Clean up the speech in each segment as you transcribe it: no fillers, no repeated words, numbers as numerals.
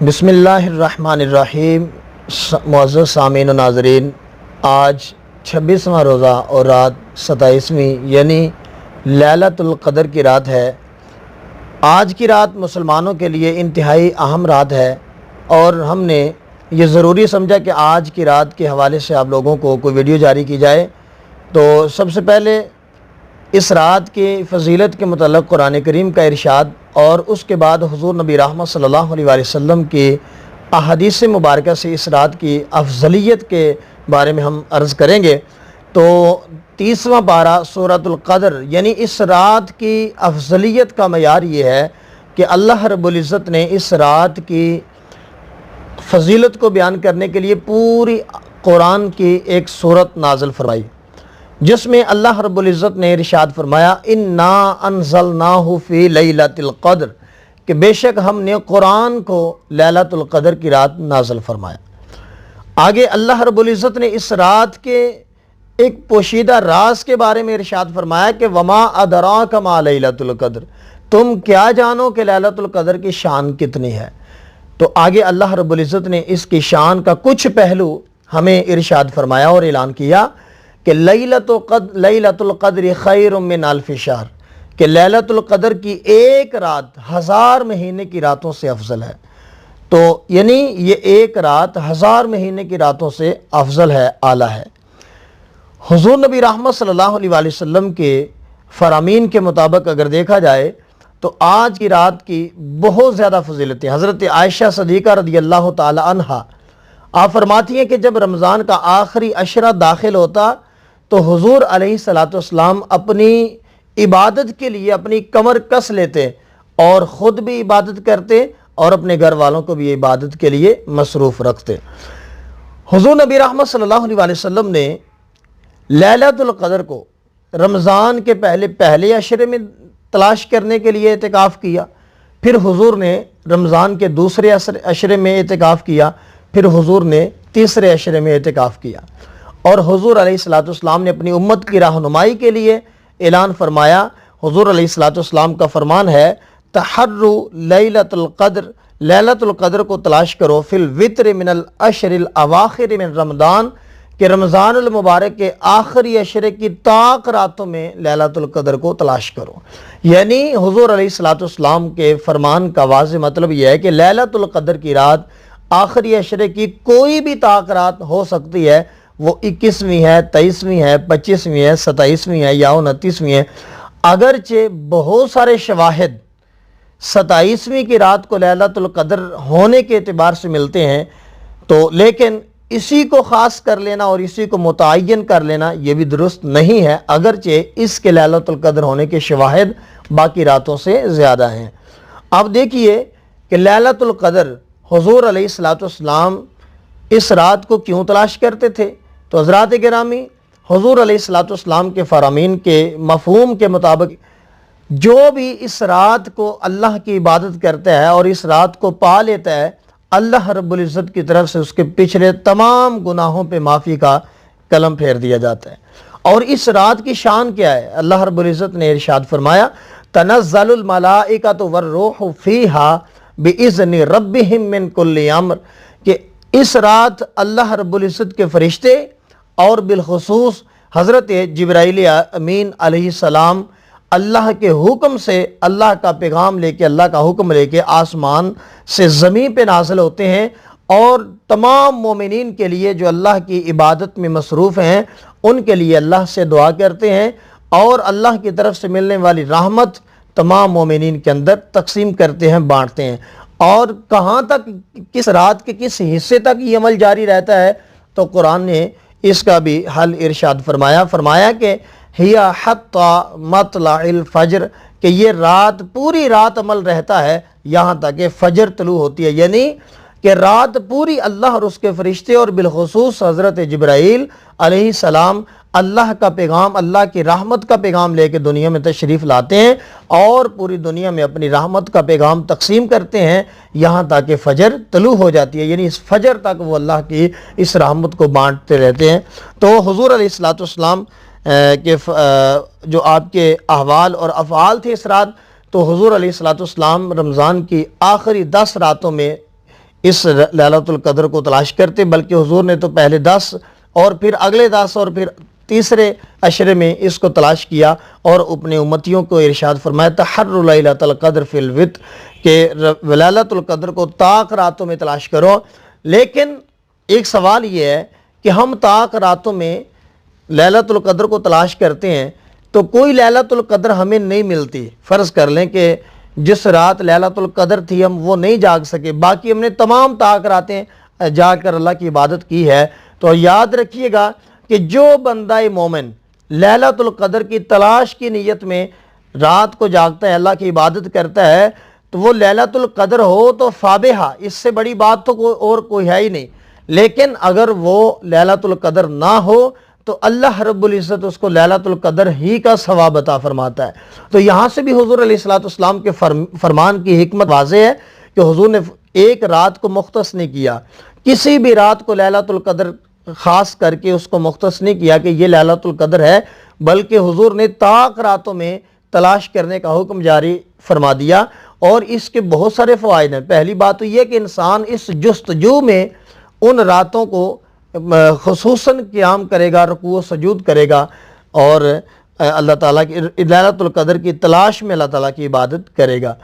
بسم اللہ الرحمن الرحیم۔ معزز سامعین و ناظرین، آج 26واں روزہ اور رات 27ویں یعنی لیلۃ القدر کی رات ہے۔ آج کی رات مسلمانوں کے لیے انتہائی اہم رات ہے اور ہم نے یہ ضروری سمجھا کہ آج کی رات کے حوالے سے آپ لوگوں کو کوئی ویڈیو جاری کی جائے۔ تو سب سے پہلے اس رات کی فضیلت کے متعلق قرآن کریم کا ارشاد اور اس کے بعد حضور نبی رحمت صلی اللہ علیہ وآلہ وسلم کی احادیث مبارکہ سے اس رات کی افضلیت کے بارے میں ہم عرض کریں گے۔ تو 30واں پارہ سورۃ القدر یعنی اس رات کی افضلیت کا معیار یہ ہے کہ اللہ رب العزت نے اس رات کی فضیلت کو بیان کرنے کے لیے پوری قرآن کی ایک سورت نازل فرمائی، جس میں اللہ رب العزت نے ارشاد فرمایا انا انزلناہ فی لیلۃ القدر، کہ بے شک ہم نے قرآن کو لیلۃ القدر کی رات نازل فرمایا۔ آگے اللہ رب العزت نے اس رات کے ایک پوشیدہ راز کے بارے میں ارشاد فرمایا کہ وما ادراک ما لیلۃ القدر، تم کیا جانو کہ لیلۃ القدر کی شان کتنی ہے۔ تو آگے اللہ رب العزت نے اس کی شان کا کچھ پہلو ہمیں ارشاد فرمایا اور اعلان کیا کہ لیلۃ القدر خیر من الف شہر، کہ لیلۃ القدر کی ایک رات 1000 مہینے کی راتوں سے افضل ہے۔ تو یعنی یہ ایک رات 1000 مہینے کی راتوں سے افضل ہے، اعلیٰ ہے۔ حضور نبی رحمت صلی اللہ علیہ وآلہ وسلم کے فرامین کے مطابق اگر دیکھا جائے تو آج کی رات کی بہت زیادہ فضیلتیں۔ حضرت عائشہ صدیقہ رضی اللہ تعالی عنہا آپ فرماتی ہیں کہ جب رمضان کا آخری عشرہ داخل ہوتا تو حضور علیہ السلام اپنی عبادت کے لیے اپنی کمر کس لیتے اور خود بھی عبادت کرتے اور اپنے گھر والوں کو بھی عبادت کے لیے مصروف رکھتے۔ حضور نبی رحمت صلی اللہ علیہ وآلہ وسلم نے لیلۃ القدر کو رمضان کے پہلے عشرے میں تلاش کرنے کے لیے اعتکاف کیا، پھر حضور نے رمضان کے دوسرے عشرے میں اعتکاف کیا، پھر حضور نے تیسرے عشرے میں اعتکاف کیا، اور حضور علیہ السلام نے اپنی امت کی رہنمائی کے لیے اعلان فرمایا۔ حضور علیہ السلام کا فرمان ہے تحروا لیلۃ القدر، لیلۃ القدر کو تلاش کرو فی الوتر من العشر الاواخر من رمضان، کہ رمضان المبارک کے آخری عشرے کی طاق راتوں میں لیلۃ القدر کو تلاش کرو۔ یعنی حضور علیہ السلام کے فرمان کا واضح مطلب یہ ہے کہ لیلۃ القدر کی رات آخری عشرے کی کوئی بھی طاق رات ہو سکتی ہے، وہ 21ویں ہے، 23ویں ہے، 25ویں ہے، 27ویں ہے یا 29ویں ہے۔ اگرچہ بہت سارے شواہد 27ویں کی رات کو لیلۃ القدر ہونے کے اعتبار سے ملتے ہیں، تو لیکن اسی کو خاص کر لینا اور اسی کو متعین کر لینا یہ بھی درست نہیں ہے، اگرچہ اس کے لیلۃ القدر ہونے کے شواہد باقی راتوں سے زیادہ ہیں۔ اب دیکھیے کہ لیلۃ القدر حضور علیہ السلام اس رات کو کیوں تلاش کرتے تھے۔ تو حضرات گرامی، حضور علیہ السلام کے فرامین کے مفہوم کے مطابق جو بھی اس رات کو اللہ کی عبادت کرتا ہے اور اس رات کو پا لیتا ہے، اللہ رب العزت کی طرف سے اس کے پچھلے تمام گناہوں پہ معافی کا قلم پھیر دیا جاتا ہے۔ اور اس رات کی شان کیا ہے؟ اللہ رب العزت نے ارشاد فرمایا تنزل الملائکۃ والروح فیہا بِإِذْنِ رَبِّهِمْ مِنْ كُلِّ امر، کہ اس رات اللہ رب العزت کے فرشتے اور بالخصوص حضرت جبرائیل امین علیہ السلام اللہ کے حکم سے اللہ کا پیغام لے کے، اللہ کا حکم لے کے آسمان سے زمین پہ نازل ہوتے ہیں، اور تمام مومنین کے لیے جو اللہ کی عبادت میں مصروف ہیں ان کے لیے اللہ سے دعا کرتے ہیں، اور اللہ کی طرف سے ملنے والی رحمت تمام مومنین کے اندر تقسیم کرتے ہیں، بانٹتے ہیں۔ اور کہاں تک، کس رات کے کس حصے تک یہ عمل جاری رہتا ہے، تو قرآن نے اس کا بھی حل ارشاد فرمایا کہ ہیا حتی مطلع الفجر، کہ یہ رات پوری رات عمل رہتا ہے یہاں تک کہ فجر طلوع ہوتی ہے، یعنی کہ رات پوری اللہ اور اس کے فرشتے اور بالخصوص حضرت جبرائیل علیہ السلام اللہ کا پیغام، اللہ کی رحمت کا پیغام لے کے دنیا میں تشریف لاتے ہیں اور پوری دنیا میں اپنی رحمت کا پیغام تقسیم کرتے ہیں یہاں تک کہ فجر طلوع ہو جاتی ہے، یعنی اس فجر تک وہ اللہ کی اس رحمت کو بانٹتے رہتے ہیں۔ تو حضور علیہ السلام کے جو آپ کے احوال اور افعال تھے اس رات، تو حضور علیہ السلام رمضان کی آخری 10 راتوں میں اس لیلۃ القدر کو تلاش کرتے، بلکہ حضور نے تو پہلے 10 اور پھر اگلے 10 اور پھر تیسرے عشرے میں اس کو تلاش کیا اور اپنے امتیوں کو ارشاد فرمایا تحروا لیلۃ القدر فی الوتر، کہ لیلۃ القدر کو طاق راتوں میں تلاش کرو۔ لیکن ایک سوال یہ ہے کہ ہم طاق راتوں میں لیلۃ القدر کو تلاش کرتے ہیں تو کوئی لیلۃ القدر ہمیں نہیں ملتی۔ فرض کر لیں کہ جس رات لیلۃ القدر تھی ہم وہ نہیں جاگ سکے، باقی ہم نے تمام طاق راتیں جاگ کر اللہ کی عبادت کی ہے، تو یاد رکھیے گا کہ جو بندہ مومن لیلۃ القدر کی تلاش کی نیت میں رات کو جاگتا ہے، اللہ کی عبادت کرتا ہے، تو وہ لیلۃ القدر ہو تو فابہا، اس سے بڑی بات تو کوئی ہے ہی نہیں۔ لیکن اگر وہ لیلۃ القدر نہ ہو تو اللہ رب العزت اس کو لیلۃ القدر ہی کا ثواب عطا فرماتا ہے۔ تو یہاں سے بھی حضور علیہ السلام کے فرمان کی حکمت واضح ہے کہ حضور نے ایک رات کو مختص نہیں کیا، کسی بھی رات کو لیلۃ القدر خاص کر کے اس کو مختص نہیں کیا کہ یہ لیلۃ القدر ہے، بلکہ حضور نے طاق راتوں میں تلاش کرنے کا حکم جاری فرما دیا۔ اور اس کے بہت سارے فوائد ہیں۔ پہلی بات تو یہ کہ انسان اس جستجو میں ان راتوں کو خصوصاً قیام کرے گا، رکوع و سجود کرے گا، اور اللہ تعالیٰ کی لیلۃ القدر کی تلاش میں اللہ تعالیٰ کی عبادت کرے گا۔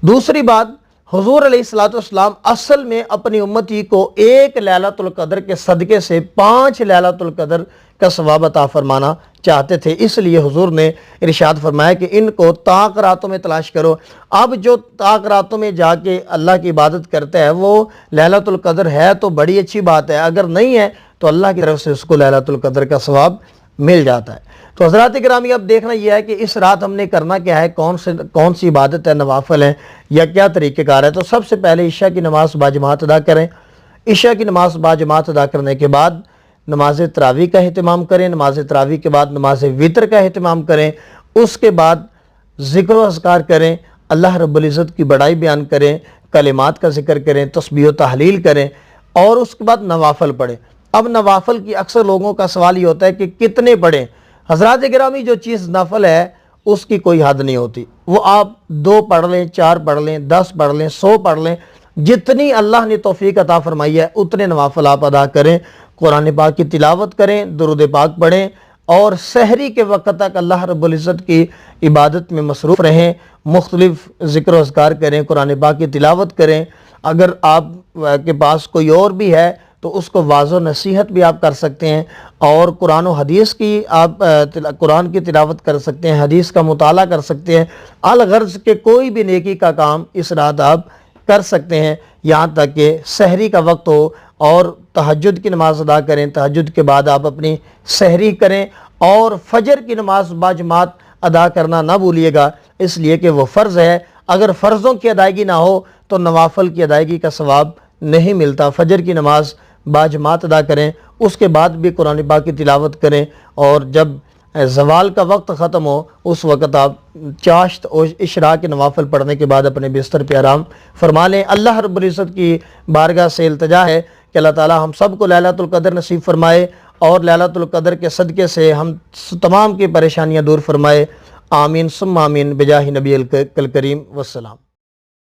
دوسری بات، حضور علیہ السلام اصل میں اپنی امتی کو ایک لیلۃ القدر کے صدقے سے 5 لیلۃ القدر کا ثواب عطا فرمانا چاہتے تھے، اس لیے حضور نے ارشاد فرمایا کہ ان کو طاق راتوں میں تلاش کرو۔ اب جو طاق راتوں میں جا کے اللہ کی عبادت کرتا ہے وہ لیلۃ القدر ہے تو بڑی اچھی بات ہے، اگر نہیں ہے تو اللہ کی طرف سے اس کو لیلۃ القدر کا ثواب مل جاتا ہے۔ تو حضرات گرامی، اب دیکھنا یہ ہے کہ اس رات ہم نے کرنا کیا ہے، کون سی عبادت ہے، نوافل ہیں یا کیا طریقہ کار ہے۔ تو سب سے پہلے عشاء کی نماز باجماعت ادا کریں۔ عشاء کی نماز باجماعت ادا کرنے کے بعد نماز تراویح کا اہتمام کریں، نماز تراویح کے بعد نماز وتر کا اہتمام کریں، اس کے بعد ذکر و اذکار کریں، اللہ رب العزت کی بڑائی بیان کریں، کلمات کا ذکر کریں، تسبیح و تحلیل کریں، اور اس کے بعد نوافل پڑھیں۔ اب نوافل کی اکثر لوگوں کا سوال یہ ہوتا ہے کہ کتنے پڑھیں۔ حضرات گرامی، جو چیز نفل ہے اس کی کوئی حد نہیں ہوتی، وہ آپ 2 پڑھ لیں، 4 پڑھ لیں، 10 پڑھ لیں، 100 پڑھ لیں، جتنی اللہ نے توفیق عطا فرمائی ہے اتنے نوافل آپ ادا کریں۔ قرآن پاک کی تلاوت کریں، درود پاک پڑھیں، اور سحری کے وقت تک اللہ رب العزت کی عبادت میں مصروف رہیں، مختلف ذکر و اذکار کریں، قرآن پاک کی تلاوت کریں۔ اگر آپ کے پاس کوئی اور بھی ہے تو اس کو واضح و نصیحت بھی آپ کر سکتے ہیں، اور قرآن و حدیث کی آپ قرآن کی تلاوت کر سکتے ہیں، حدیث کا مطالعہ کر سکتے ہیں، الغرض کے کوئی بھی نیکی کا کام اس رات آپ کر سکتے ہیں، یہاں تک کہ سحری کا وقت ہو اور تہجد کی نماز ادا کریں۔ تہجد کے بعد آپ اپنی سحری کریں، اور فجر کی نماز باجماعت ادا کرنا نہ بھولیے گا، اس لیے کہ وہ فرض ہے۔ اگر فرضوں کی ادائیگی نہ ہو تو نوافل کی ادائیگی کا ثواب نہیں ملتا۔ فجر کی نماز باجماعت ادا کریں، اس کے بعد بھی قرآن پاک کی تلاوت کریں، اور جب زوال کا وقت ختم ہو اس وقت آپ چاشت اور اشراق کے نوافل پڑھنے کے بعد اپنے بستر پہ آرام فرما لیں۔ اللہ رب العزت کی بارگاہ سے التجا ہے کہ اللہ تعالی ہم سب کو لیلۃ القدر نصیب فرمائے، اور لیلۃ القدر کے صدقے سے ہم تمام کی پریشانیاں دور فرمائے۔ آمین ثم آمین بجاہ نبی الکریم والسلام۔